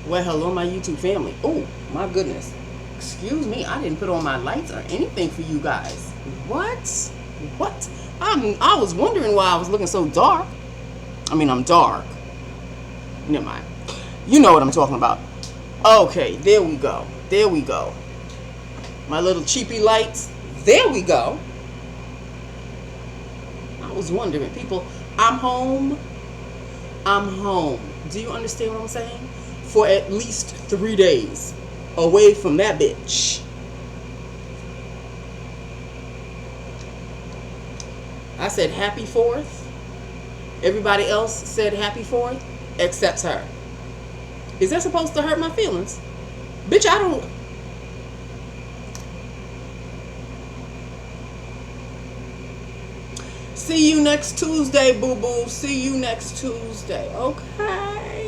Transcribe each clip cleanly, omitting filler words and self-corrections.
Well, hello, my YouTube family. Oh, my goodness. Excuse me, I didn't put on my lights or anything for you guys. What? What? I was wondering why I was looking so dark. I mean, I'm dark. Never mind. You know what I'm talking about. Okay, there we go. There we go. My little cheapy lights. There we go. I was wondering, people, I'm home. I'm home. Do you understand what I'm saying? For at least 3 days away from that bitch. I said happy 4th. Everybody else said happy 4th except her. Is that supposed to hurt my feelings? Bitch, I don't. See you next Tuesday, boo-boo. See you next Tuesday. Okay.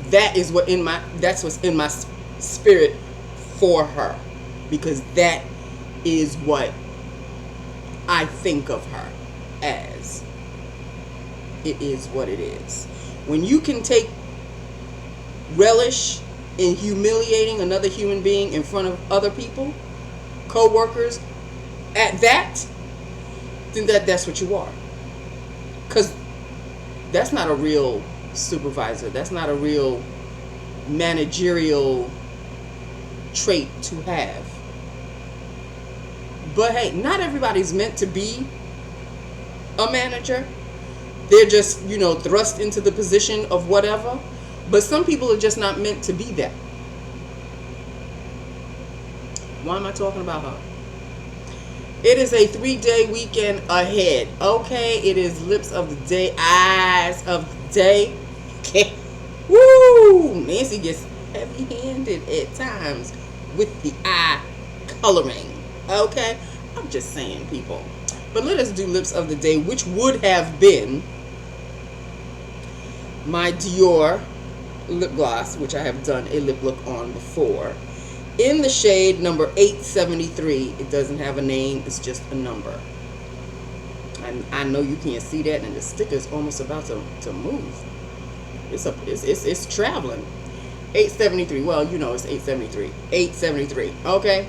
That's what's in my spirit for her, because that is what I think of her as. It is what it is. When you can take relish in humiliating another human being in front of other people, co-workers, at that, then that's what you are. Because that's not a real supervisor. That's not a real managerial trait to have. But hey, not everybody's meant to be a manager. They're just, thrust into the position of whatever. But some people are just not meant to be that. Why am I talking about her? It is a 3-day weekend ahead. Okay, it is lips of the day, eyes of the day. Okay. Woo! Nancy gets heavy-handed at times with the eye coloring. Okay? I'm just saying, people. But let us do lips of the day, which would have been my Dior lip gloss, which I have done a lip look on before, in the shade number 873. It doesn't have a name, it's just a number. And I know you can't see that, and the sticker is almost about to move. It's traveling. 873. Well, it's 873. 873. Okay.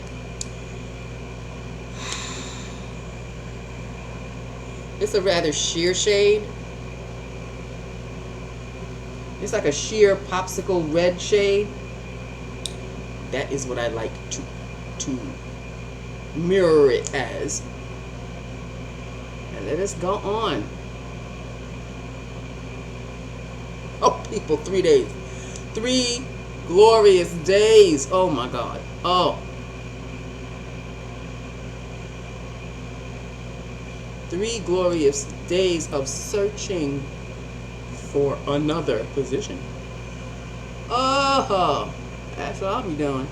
It's a rather sheer shade. It's like a sheer popsicle red shade. That is what I like to mirror it as. And let us go on. Oh, people, 3 days. 3 glorious days. Oh, my God. Oh. 3 glorious days of searching for another position. Oh, that's what I'll be doing.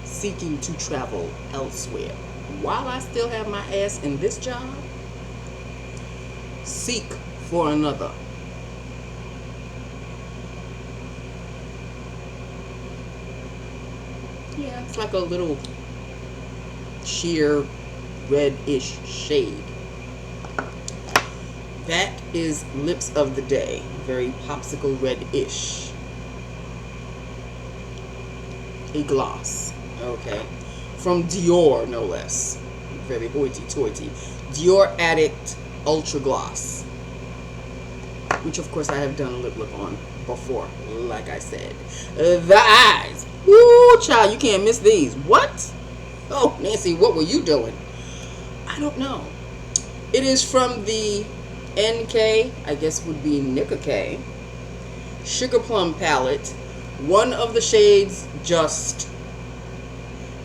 Seeking to travel elsewhere. While I still have my ass in this job, seek for another. Yeah, it's like a little sheer red-ish shade. That is lips of the day. Very popsicle red-ish. A gloss. Okay. From Dior, no less. Very hoity-toity. Dior Addict Ultra Gloss. Which, of course, I have done a lip look on before, like I said. The eyes. Woo, child, you can't miss these. What? Oh, Nancy, what were you doing? I don't know. It is from the NK, I guess would be Nika K, Sugar Plum palette. One of the shades just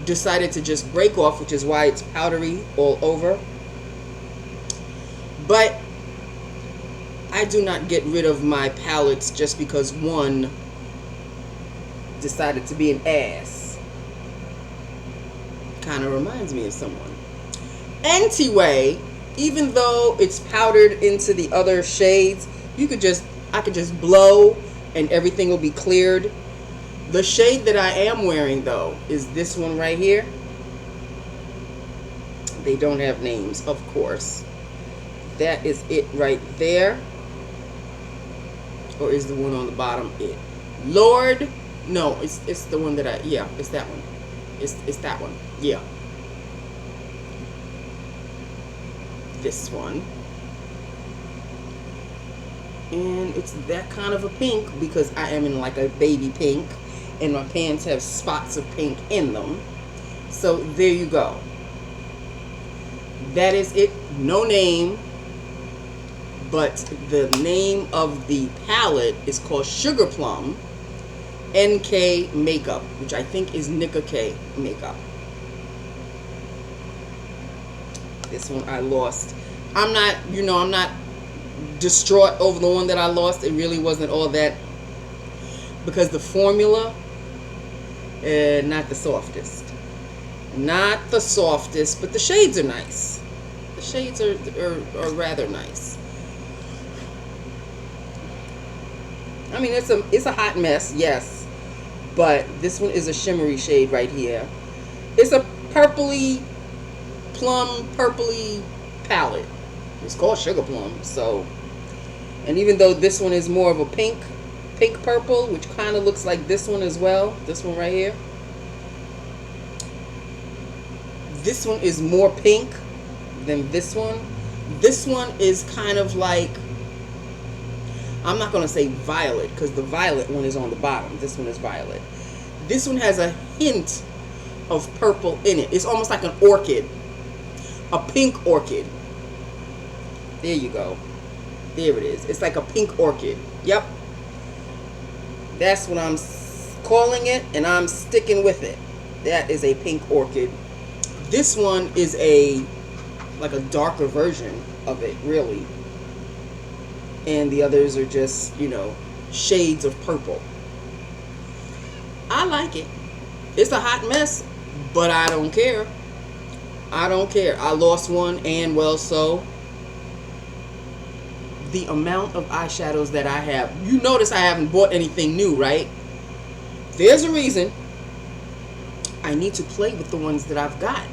decided to just break off, which is why it's powdery all over. But I do not get rid of my palettes just because one decided to be an ass. Kind of reminds me of someone. Anyway, even though it's powdered into the other shades, I could just blow and everything will be cleared. The shade that I am wearing, though, is this one right here. They don't have names, of course. That is it right there. Or is the one on the bottom it? Lord, no, it's the one that it's that one. It's that one. Yeah. This one. And it's that kind of a pink because I am in like a baby pink and my pants have spots of pink in them. So there you go. That is it. No name. But the name of the palette is called Sugar Plum NK Makeup, which I think is Nika K Makeup. This one I lost. I'm not distraught over the one that I lost. It really wasn't all that, because the formula, not the softest. Not the softest, but the shades are nice. The shades are rather nice. I mean, it's a hot mess, yes, but this one is a shimmery shade right here. It's a purpley, plum purpley palette. It's called Sugar Plum, so. And even though this one is more of a pink purple, which kind of looks like this one as well, this one right here. This one is more pink than this one. This one is kind of like, I'm not going to say violet because the violet one is on the bottom. This one is violet. This one has a hint of purple in it. It's almost like an orchid. A pink orchid. There you go. There it is. It's like a pink orchid. Yep. That's what I'm calling it, and I'm sticking with it. That is a pink orchid. This one is like a darker version of it, really. And the others are just, shades of purple. I like it. It's a hot mess, but I don't care. I don't care. I lost one, and well, so. The amount of eyeshadows that I have. You notice I haven't bought anything new, right? There's a reason. I need to play with the ones that I've got.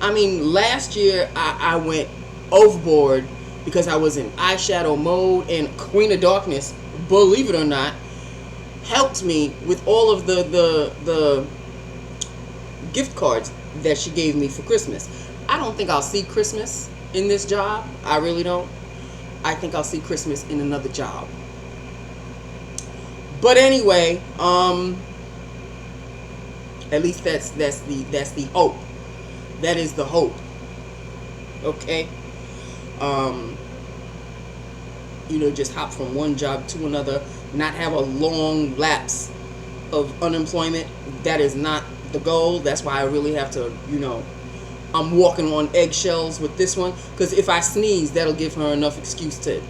I mean, last year I went overboard because I was in eyeshadow mode, and Queen of Darkness, believe it or not, helped me with all of the gift cards that she gave me for Christmas. I don't think I'll see Christmas in this job. I really don't. I think I'll see Christmas in another job. But anyway, at least that's the hope. That is the hope. Okay. Just hop from one job to another, not have a long lapse of unemployment. That is not the goal. That's why I really have to, I'm walking on eggshells with this one, because if I sneeze, that'll give her enough excuse to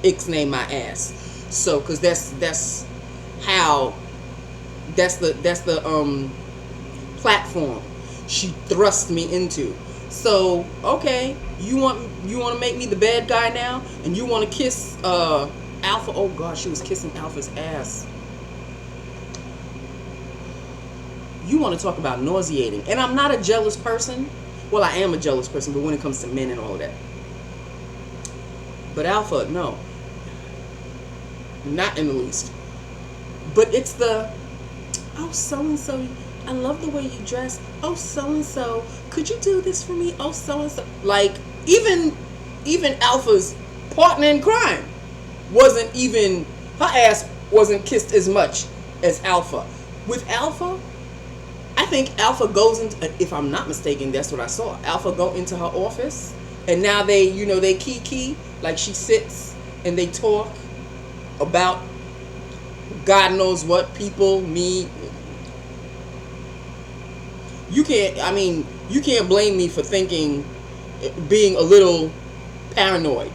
ixnay my ass. So, because that's the platform she thrust me into. So, okay, you want to make me the bad guy now, and you want to kiss Alpha? Oh gosh, she was kissing Alpha's ass. You want to talk about nauseating. And I'm not a jealous person. Well, I am a jealous person, but when it comes to men and all of that. But Alpha, no. Not in the least. But it's the, oh, so-and-so, I love the way you dress. Oh, so-and-so, could you do this for me? Oh, so-and-so. Like, even Alpha's partner in crime wasn't even, her ass wasn't kissed as much as Alpha. With Alpha, I think Alpha goes into, if I'm not mistaken, that's what I saw. Alpha go into her office, and now they kiki, like she sits and they talk about God knows what, people, me. You can't blame me for being a little paranoid.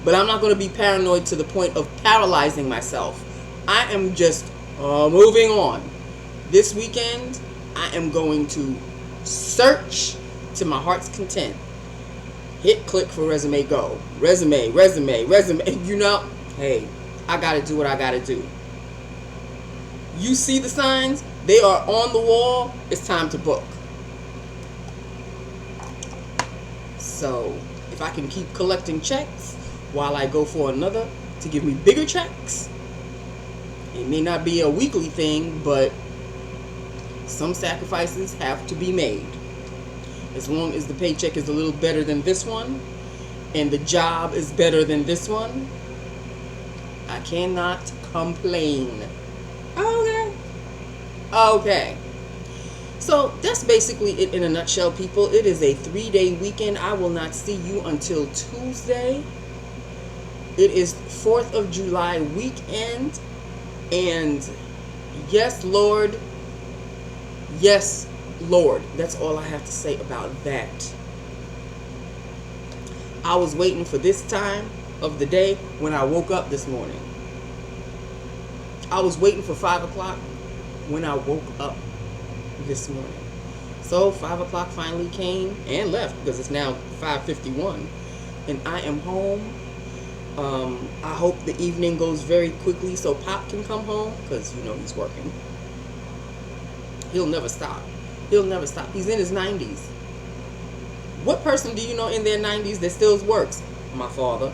But I'm not going to be paranoid to the point of paralyzing myself. I am just moving on. This weekend, I am going to search to my heart's content. Hit click for resume, go. Resume. Hey, I got to do what I got to do. You see the signs? They are on the wall. It's time to book. So if I can keep collecting checks while I go for another to give me bigger checks, it may not be a weekly thing, but some sacrifices have to be made. As long as the paycheck is a little better than this one, and the job is better than this one, I cannot complain. Okay. So that's basically it in a nutshell, people. It is a 3-day weekend. I will not see you until Tuesday. It is 4th of July weekend. And yes, Lord. Yes, Lord. That's all I have to say about that. I was waiting for this time of the day when I woke up this morning. I was waiting for 5 o'clock when I woke up this morning. So 5 o'clock finally came and left because it's now 5:51 and I am home. I hope the evening goes very quickly so Pop can come home because you know he's working. He'll never stop. He'll never stop. He's in his 90s. What person do you know in their 90s that still works? My father.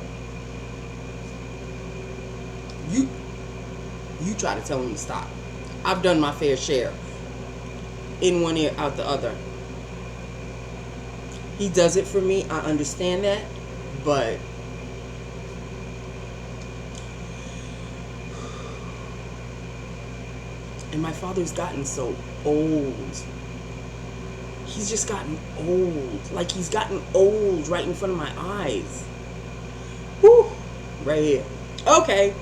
You try to tell him to stop. I've done my fair share. In one ear, out the other. He does it for me. I understand that. But and my father's gotten so old. He's just gotten old. Like he's gotten old right in front of my eyes. Whew. Right here. Okay.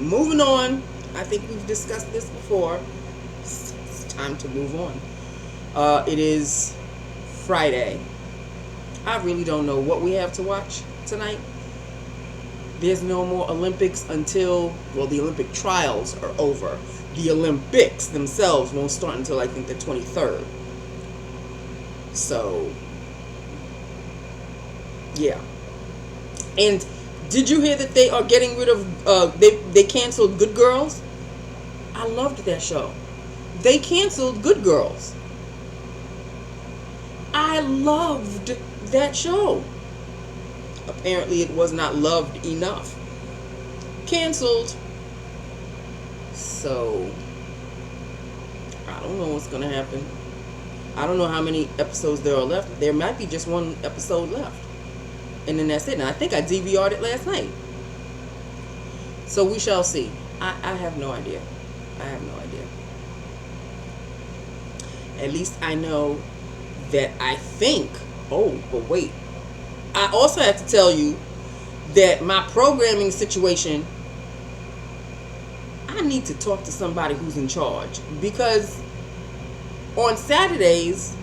Moving on. I think we've discussed this before. It's time to move on. It is Friday. I really don't know what we have to watch tonight. There's no more Olympics until, well, the Olympic trials are over. The Olympics themselves won't start until I think the 23rd. So, yeah. And did you hear that they are getting rid of, they canceled Good Girls? I loved that show. They canceled Good Girls. I loved that show. Apparently it was not loved enough. Canceled. So, I don't know what's going to happen. I don't know how many episodes there are left. There might be just one episode left. And then that's it. And I think I DVR'd it last night. So we shall see. I have no idea. I have no idea. At least I know that I think. Oh, but wait. I also have to tell you that my programming situation, I need to talk to somebody who's in charge. Because on Saturdays,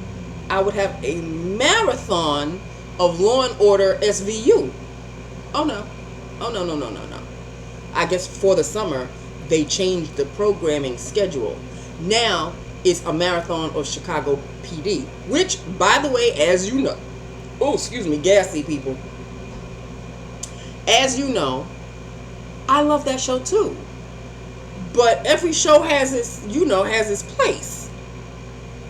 I would have a marathon of Law and Order SVU. Oh no. Oh no. I guess for the summer, they changed the programming schedule. Now, it's a marathon of Chicago PD. Which, by the way, as you know, oh, excuse me, gassy people. As you know, I love that show too. But every show has its, has its place.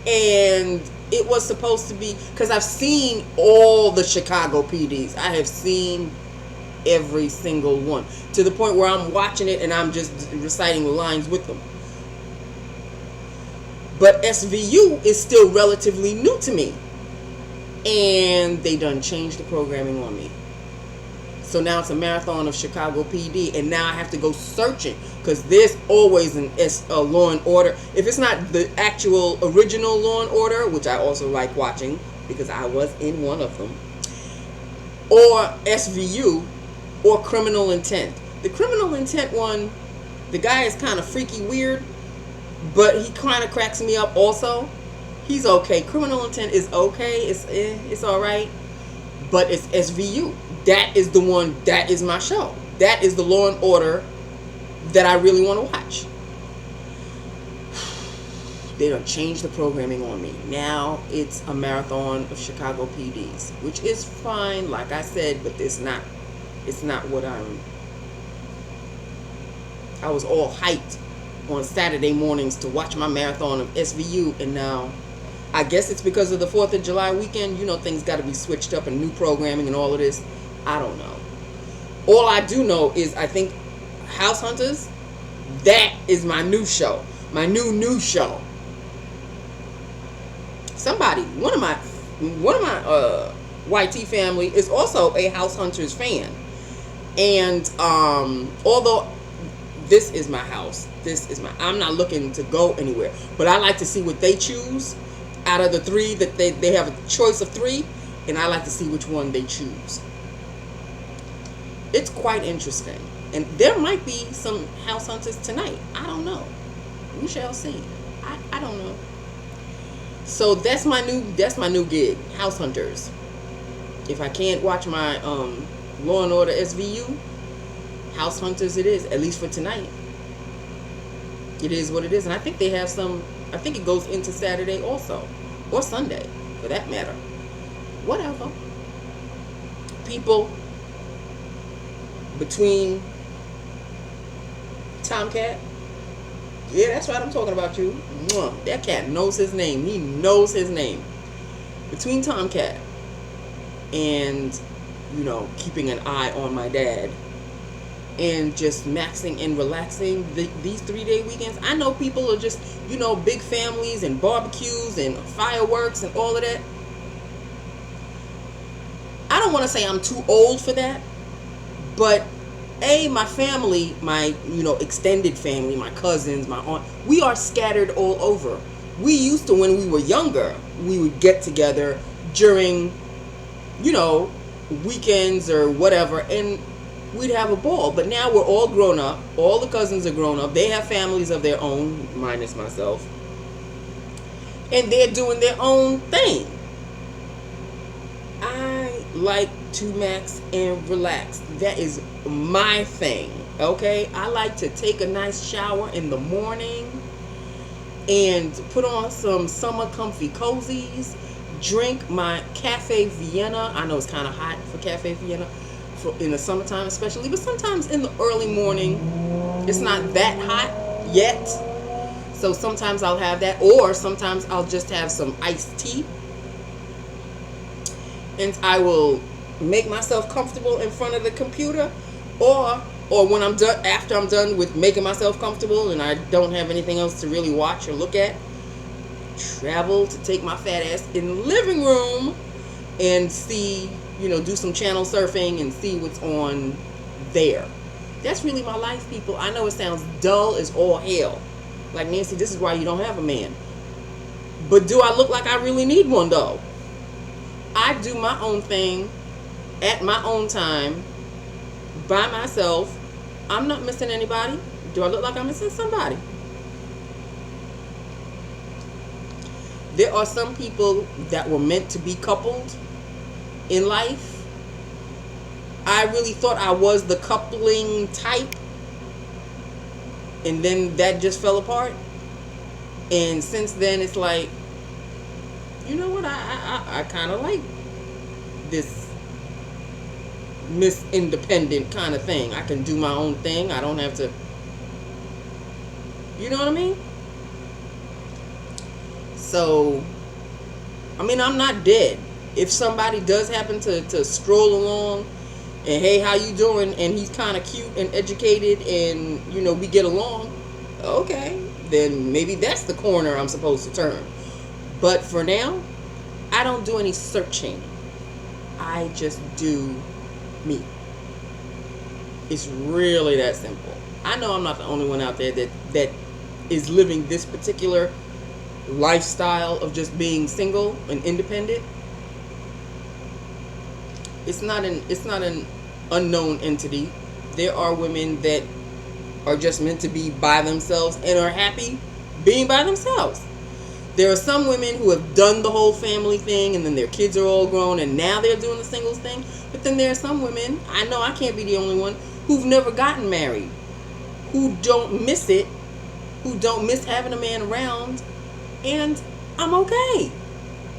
And it was supposed to be, because I've seen all the Chicago PDs. I have seen every single one. To the point where I'm watching it and I'm just reciting the lines with them. But SVU is still relatively new to me. And they done changed the programming on me. So now it's a marathon of Chicago PD. And now I have to go searching. Because there's always a Law and Order. If it's not the actual original Law and Order, which I also like watching. Because I was in one of them. Or SVU. Or Criminal Intent. The Criminal Intent one, the guy is kind of freaky weird. But he kind of cracks me up also. He's okay. Criminal Intent is okay. It's alright. But it's SVU. That is the one, that is my show. That is the Law and Order that I really want to watch. They done changed the programming on me. Now it's a marathon of Chicago PDs. Which is fine, like I said, but it's not what I was all hyped on Saturday mornings to watch my marathon of SVU, and now I guess it's because of the 4th of July weekend. You know, things got to be switched up and new programming and all of this. I don't know. All I do know is I think House Hunters, that is my new show. My new show. Somebody, one of my YT family is also a House Hunters fan. And although this is my house, I'm not looking to go anywhere, but I like to see what they choose out of the 3 that they have a choice of 3, and I like to see which one they choose. It's quite interesting, and there might be some House Hunters tonight. I don't know. We shall see. I don't know. So that's my new gig, House Hunters. If I can't watch my Law and Order SVU, House Hunters it is, at least for tonight. It is what it is, and I think they have some. I think it goes into Saturday also, or Sunday, for that matter. Whatever. People between Tomcat. Yeah, that's right, I'm talking about you. Mwah. That cat knows his name. He knows his name. Between Tomcat and, you know, keeping an eye on my dad and just maxing and relaxing these 3-day weekends. I know people are just, you know, big families and barbecues and fireworks and all of that. I don't want to say I'm too old for that, but my family, my, you know, extended family, my cousins, my aunt, we are scattered all over. We used to, when we were younger, we would get together during, you know, weekends or whatever, and we'd have a ball. But now we're all grown up. All the cousins are grown up. They have families of their own, minus myself, and they're doing their own thing. I like to max and relax. That is my thing, okay? I like to take a nice shower in the morning and put on some summer comfy cozies, drink my Cafe Vienna. I know it's kind of hot for Cafe Vienna in the summertime especially, but sometimes in the early morning it's not that hot yet, so sometimes I'll have that, or sometimes I'll just have some iced tea, and I will make myself comfortable in front of the computer, or when I'm done, after I'm done with making myself comfortable and I don't have anything else to really watch or look at, travel to take my fat ass in the living room and see, you know, do some channel surfing and see what's on there. That's really my life, people. I know it sounds dull as all hell. Like, Nancy, this is why you don't have a man. But do I look like I really need one, though? I do my own thing at my own time, by myself. I'm not missing anybody. Do I look like I'm missing somebody? There are some people that were meant to be coupled in life. I really thought I was the coupling type, and then that just fell apart. And since then, it's like, you know what, I kind of like this Miss Independent kind of thing. I can do my own thing. I don't have to, you know what I mean? So, I mean, I'm not dead. If somebody does happen to stroll along and, hey, how you doing? And he's kind of cute and educated and, you know, we get along, okay, then maybe that's the corner I'm supposed to turn. But for now, I don't do any searching. I just do me. It's really that simple. I know I'm not the only one out there that is living this particular lifestyle of just being single and independent. It's not an unknown entity. There are women that are just meant to be by themselves and are happy being by themselves. There are some women who have done the whole family thing and then their kids are all grown and now they're doing the singles thing. But then there are some women, I know I can't be the only one, who've never gotten married, who don't miss it, who don't miss having a man around, and I'm okay.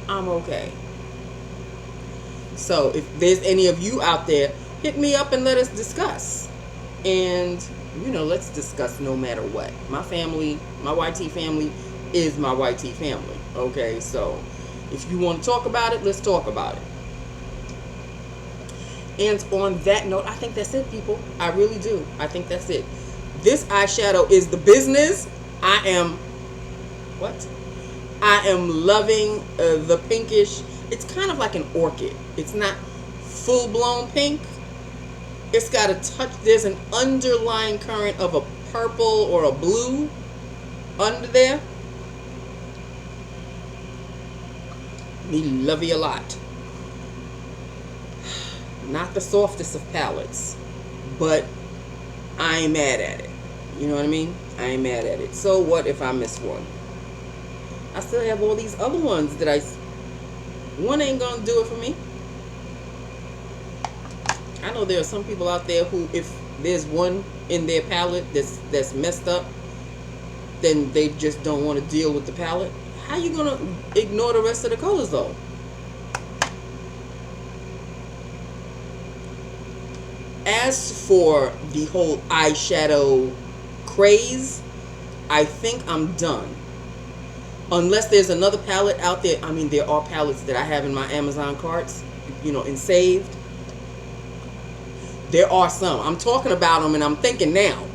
I'm okay. So if there's any of you out there, hit me up and let us discuss. And, you know, let's discuss no matter what. My family, my YT family is my YT family. Okay, so if you want to talk about it, let's talk about it. And on that note, I think that's it, people. I really do. I think that's it. This eyeshadow is the business. I am loving the pinkish. It's kind of like an orchid. It's not full-blown pink. It's got a touch. There's an underlying current of a purple or a blue under there. Me love you a lot. Not the softest of palettes, but I ain't mad at it. You know what I mean? I ain't mad at it. So what if I miss one? I still have all these other ones that one ain't gonna do it for me. I know there are some people out there who, if there's one in their palette that's messed up, then they just don't want to deal with the palette. How you gonna ignore the rest of the colors though? As for the whole eyeshadow craze, I think I'm done. Unless there's another palette out there. I mean, there are palettes that I have in my Amazon carts, you know, and saved. There are some. I'm talking about them and I'm thinking now.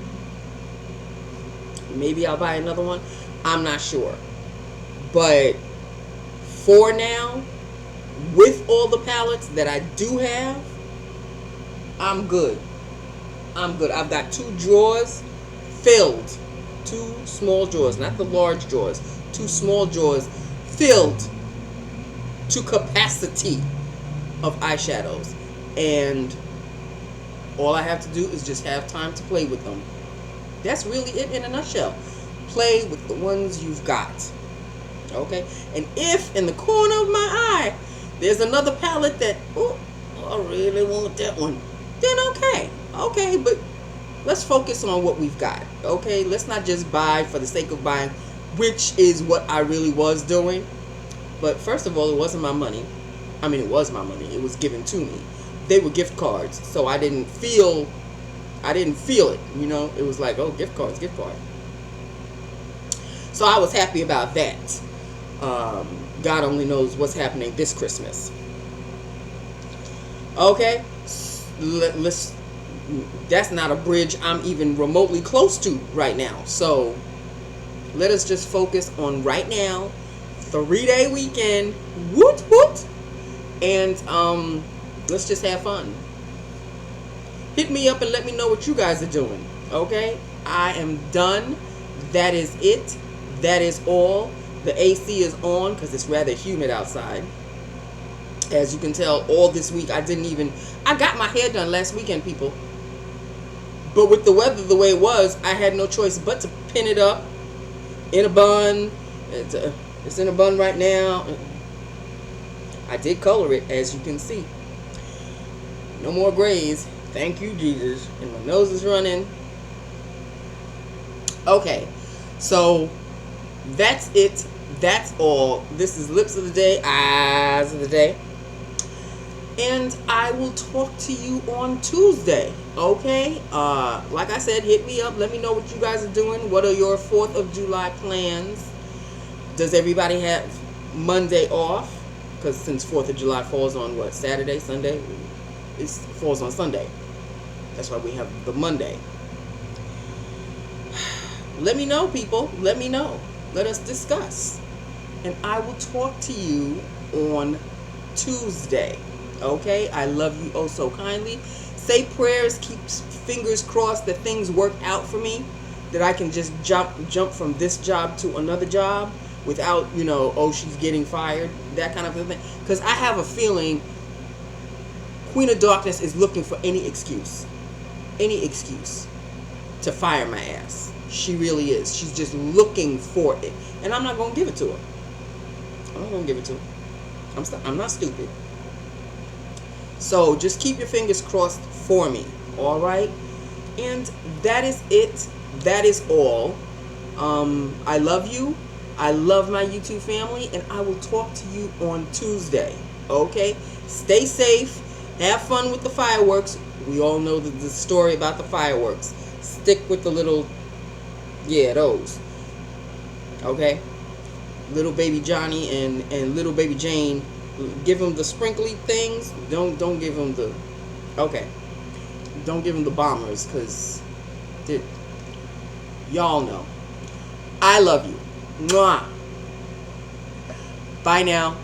Maybe I'll buy another one. I'm not sure. But for now, with all the palettes that I do have, I'm good. I'm good. I've got 2 drawers filled. 2 small drawers, not the large drawers. 2 small drawers filled to capacity of eyeshadows. And all I have to do is just have time to play with them. That's really it in a nutshell. Play with the ones you've got. Okay? And if in the corner of my eye there's another palette that, oh, I really want that one, then okay. Okay, but let's focus on what we've got. Okay? Let's not just buy for the sake of buying, which is what I really was doing. But first of all, it wasn't my money. I mean, it was my money. It was given to me. They were gift cards, so I didn't feel it, you know. It was like, oh, gift cards. So I was happy about that. God only knows what's happening this Christmas. Okay, that's not a bridge I'm even remotely close to right now. So let us just focus on right now. 3-day weekend, woot woot, and let's just have fun. Hit me up and let me know what you guys are doing. Okay, I am done. That is it. That is all. The AC is on because it's rather humid outside. As you can tell, all this week I got my hair done last weekend, people. But with the weather the way it was, I had no choice but to pin it up in a bun. It's in a bun right now. I did color it, as you can see. No more grays. Thank you, Jesus. And my nose is running. Okay, so that's it. That's all. This is Lips of the Day, Eyes of the Day. And I will talk to you on Tuesday. Okay? Like I said, hit me up. Let me know what you guys are doing. What are your 4th of July plans? Does everybody have Monday off? Because since 4th of July falls on what? Saturday, Sunday? It falls on Sunday. That's why we have the Monday. Let me know, people. Let me know. Let us discuss. And I will talk to you on Tuesday. Okay? I love you oh so kindly. Say prayers. Keep fingers crossed that things work out for me. That I can just jump from this job to another job without, you know, oh, she's getting fired. That kind of thing. Because I have a feeling Queen of Darkness is looking for any excuse to fire my ass. She really is. She's just looking for it. And I'm not going to give it to her. I'm not going to give it to her. I'm not stupid. So just keep your fingers crossed for me. All right? And that is it. That is all. I love you. I love my YouTube family. And I will talk to you on Tuesday. Okay? Stay safe. Have fun with the fireworks. We all know the story about the fireworks. Stick with the little, yeah, those. Okay? little baby Johnny and little baby Jane. Give them the sprinkly things. Don't give them the. Okay. Don't give them the bombers, because y'all know. I love you. Mwah. Bye now.